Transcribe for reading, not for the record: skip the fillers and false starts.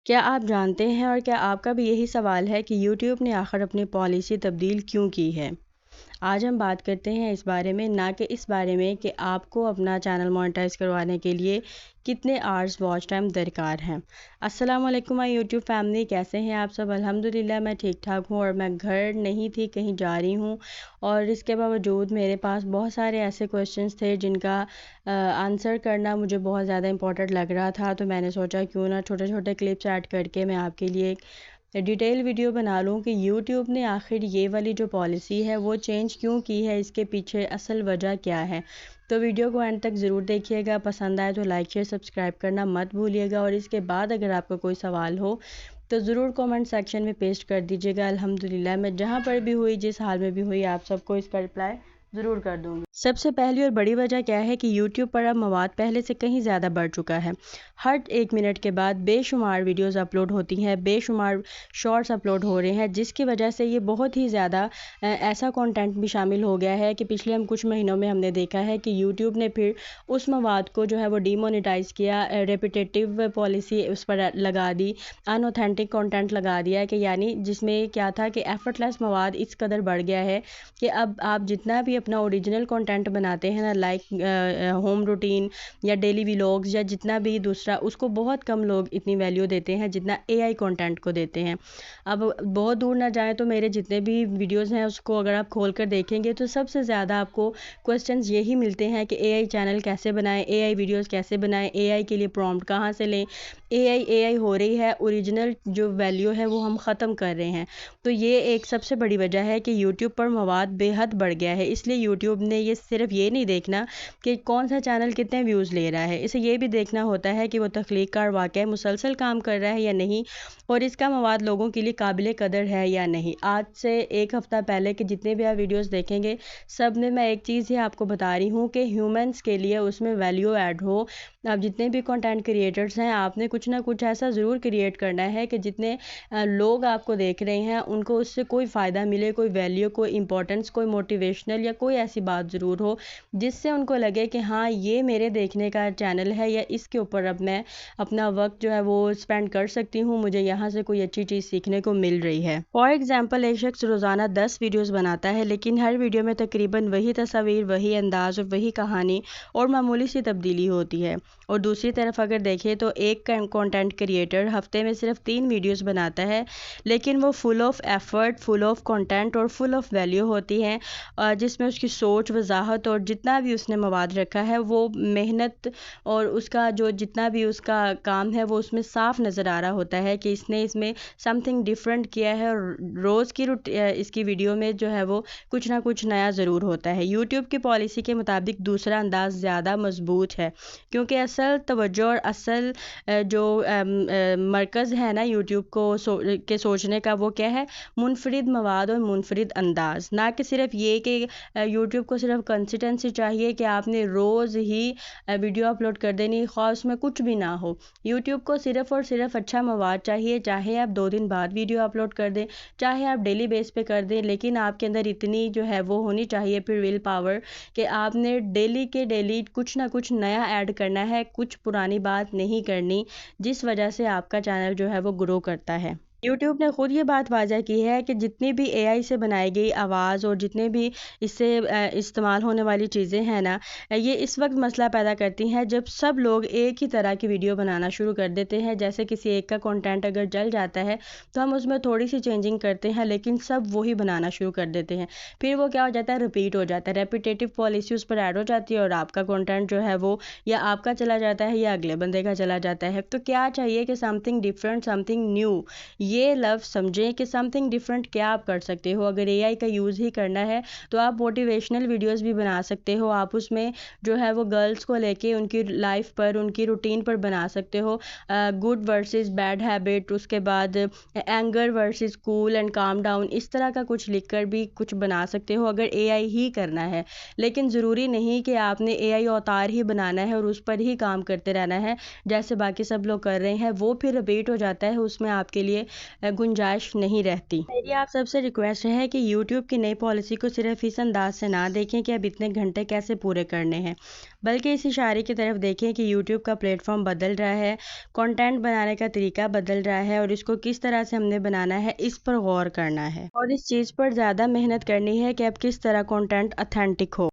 क्या आप जानते हैं और क्या आपका भी यही सवाल है कि यूट्यूब ने आखिर अपनी पॉलिसी तब्दील क्यों की है? आज हम बात करते हैं इस बारे में, ना कि इस बारे में कि आपको अपना चैनल मोनेटाइज करवाने के लिए कितने आवर्स वॉच टाइम दरकार हैं। अस्सलाम वालेकुम माय यूट्यूब फैमिली, कैसे हैं आप सब? अल्हम्दुलिल्लाह मैं ठीक ठाक हूँ और मैं घर नहीं थी, कहीं जा रही हूँ। और इसके बावजूद मेरे पास बहुत सारे ऐसे क्वेश्चंस थे जिनका आंसर करना मुझे बहुत ज़्यादा इंपॉर्टेंट लग रहा था, तो मैंने सोचा क्यों ना छोटे छोटे क्लिप्स ऐड करके मैं आपके लिए डिटेल वीडियो बना लूँ कि यूट्यूब ने आखिर ये वाली जो पॉलिसी है वो चेंज क्यों की है, इसके पीछे असल वजह क्या है। तो वीडियो को एंड तक ज़रूर देखिएगा, पसंद आए तो लाइक शेयर सब्सक्राइब करना मत भूलिएगा। और इसके बाद अगर आपका कोई सवाल हो तो ज़रूर कमेंट सेक्शन में पेस्ट कर दीजिएगा। अल्हम्दुलिल्लाह मैं जहाँ पर भी हुई, जिस हाल में भी हुई, आप सबको इसका रिप्लाई ज़रूर कर दूँगी। सबसे पहली और बड़ी वजह क्या है कि यूट्यूब पर अब मवाद पहले से कहीं ज़्यादा बढ़ चुका है। हर 1 मिनट के बाद बेशुमार वीडियोस अपलोड होती हैं, बेशुमार शॉर्ट्स अपलोड हो रहे हैं, जिसकी वजह से ये बहुत ही ज़्यादा ऐसा कंटेंट भी शामिल हो गया है कि पिछले हम कुछ महीनों में हमने देखा है कि यूट्यूब ने फिर उस मवाद को जो है वो डीमोनेटाइज़ किया, रेपिटेटिव पॉलिसी उस पर लगा दी, अनऑथेंटिक कंटेंट लगा दिया कि यानी जिसमें क्या था कि एफर्टलेस मवाद इस कदर बढ़ गया है कि अब आप जितना भी अपना ओरिजिनल कंटेंट बनाते हैं ना, लाइक होम रूटीन या डेली व्लॉग्स या जितना भी दूसरा, उसको बहुत कम लोग इतनी वैल्यू देते हैं जितना एआई कंटेंट को देते हैं। अब बहुत दूर ना जाएं तो मेरे जितने भी वीडियोस हैं उसको अगर आप खोल कर देखेंगे तो सबसे ज़्यादा आपको क्वेश्चंस यही मिलते हैं कि एआई चैनल कैसे बनाएं, एआई वीडियोस कैसे बनाएं, एआई के लिए प्रॉम्प्ट कहाँ से लें। एआई हो रही है, ओरिजिनल जो वैल्यू है वो हम ख़त्म कर रहे हैं। तो ये एक सबसे बड़ी वजह है कि यूट्यूब पर मवाद बेहद बढ़ गया है। इसलिए यूट्यूब ने ये सिर्फ ये नहीं देखना कि कौन सा चैनल कितने व्यूज़ ले रहा है, इसे ये भी देखना होता है कि वो तख्लीक़कार वाक़ई मुसलसल काम कर रहा है या नहीं, और इसका मवाद लोगों के लिए काबिल कदर है या नहीं। आज से 1 हफ़्ता पहले के जितने भी आप वीडियोस देखेंगे, सब में मैं एक चीज़ ही आपको बता रही हूँ कि ह्यूमंस के लिए उसमें वैल्यू ऐड हो। आप जितने भी कंटेंट क्रिएटर्स हैं, आपने कुछ ना कुछ ऐसा ज़रूर क्रिएट करना है कि जितने लोग आपको देख रहे हैं उनको उससे कोई फ़ायदा मिले, कोई वैल्यू, कोई इंपॉर्टेंस, कोई मोटिवेशनल या कोई ऐसी बात ज़रूर हो जिससे उनको लगे कि हाँ ये मेरे देखने का चैनल है या इसके ऊपर अब मैं अपना वक्त जो है वो स्पेंड कर सकती हूँ, मुझे यहाँ से कोई अच्छी चीज़ सीखने को मिल रही है। फॉर एग्जाम्पल, एक शख्स रोज़ाना 10 वीडियोस बनाता है, लेकिन हर वीडियो में तकरीबन वही तस्वीर, वही अंदाज और वही कहानी और मामूली सी तब्दीली होती है। और दूसरी तरफ अगर देखें तो एक कंटेंट क्रिएटर हफ्ते में सिर्फ 3 वीडियोस बनाता है, लेकिन वो full of effort, full of content और फुल ऑफ वैल्यू होती है, जिसमें उसकी सोच, वजाहत और जितना भी उसने मवाद रखा है वो मेहनत और उसका जो जितना भी उसका काम है वो उसमें साफ नज़र आ रहा होता है कि इसने इसमें समथिंग डिफरेंट किया है। और रोज़ की इसकी वीडियो में जो है वो कुछ ना कुछ नया ज़रूर होता है। यूट्यूब की पॉलिसी के मुताबिक दूसरा अंदाज ज़्यादा मजबूत है, क्योंकि असल तवज्जो और असल जो मरकज़ है ना यूट्यूब को के सोचने का, वो क्या है? मुनफरिद मवाद और मुनफरिद अंदाज। ना कि सिर्फ ये कि यूट्यूब को सिर्फ कंसिस्टेंसी चाहिए कि आपने रोज़ ही वीडियो अपलोड कर देनी, ख़ास उसमें कुछ भी ना हो। यूट्यूब को सिर्फ और सिर्फ अच्छा मवाद चाहिए, चाहे आप 2 दिन बाद वीडियो अपलोड कर दें, चाहे आप डेली बेस पे कर दें, लेकिन आपके अंदर इतनी जो है वो होनी चाहिए फिर विल पावर कि आपने डेली के डेली कुछ ना कुछ नया ऐड करना है, कुछ पुरानी बात नहीं करनी, जिस वजह से आपका चैनल जो है वो ग्रो करता है। यूट्यूब ने खुद ये बात वाज़ह की है कि जितनी भी एआई से बनाई गई आवाज़ और जितने भी इससे इस्तेमाल होने वाली चीज़ें हैं ना, ये इस वक्त मसला पैदा करती हैं जब सब लोग एक ही तरह की वीडियो बनाना शुरू कर देते हैं। जैसे किसी एक का कंटेंट अगर जल जाता है तो हम उसमें थोड़ी सी चेंजिंग करते हैं, लेकिन सब वही बनाना शुरू कर देते हैं। फिर वो क्या हो जाता है? रिपीट हो जाता है, रेपिटेटिव पॉलिसी उस पर ऐड हो जाती है और आपका कंटेंट जो है वो या आपका चला जाता है या अगले बंदे का चला जाता है। तो क्या चाहिए कि समथिंग डिफरेंट, समथिंग न्यू, ये लफ्ज़ समझें कि समथिंग डिफरेंट क्या आप कर सकते हो। अगर एआई का यूज़ ही करना है तो आप मोटिवेशनल वीडियोस भी बना सकते हो। आप उसमें जो है वो गर्ल्स को लेके उनकी लाइफ पर, उनकी रूटीन पर बना सकते हो। गुड वर्सेस बैड हैबिट, उसके बाद anger versus cool and calm down, इस तरह का कुछ लिखकर भी कुछ बना सकते हो अगर एआई ही करना है। लेकिन ज़रूरी नहीं कि आपने एआई अवतार ही बनाना है और उस पर ही काम करते रहना है जैसे बाकी सब लोग कर रहे हैं। वो फिर रिपीट हो जाता है, उसमें आपके लिए गुंजाइश नहीं रहती। मेरी आप सबसे रिक्वेस्ट है कि यूट्यूब की नई पॉलिसी को सिर्फ इस अंदाज से ना देखें कि अब इतने घंटे कैसे पूरे करने हैं, बल्कि इस इशारे की तरफ देखें कि यूट्यूब का प्लेटफॉर्म बदल रहा है, कंटेंट बनाने का तरीका बदल रहा है और इसको किस तरह से हमने बनाना है इस पर गौर करना है और इस चीज़ पर ज़्यादा मेहनत करनी है कि अब किस तरह कंटेंट ऑथेंटिक हो।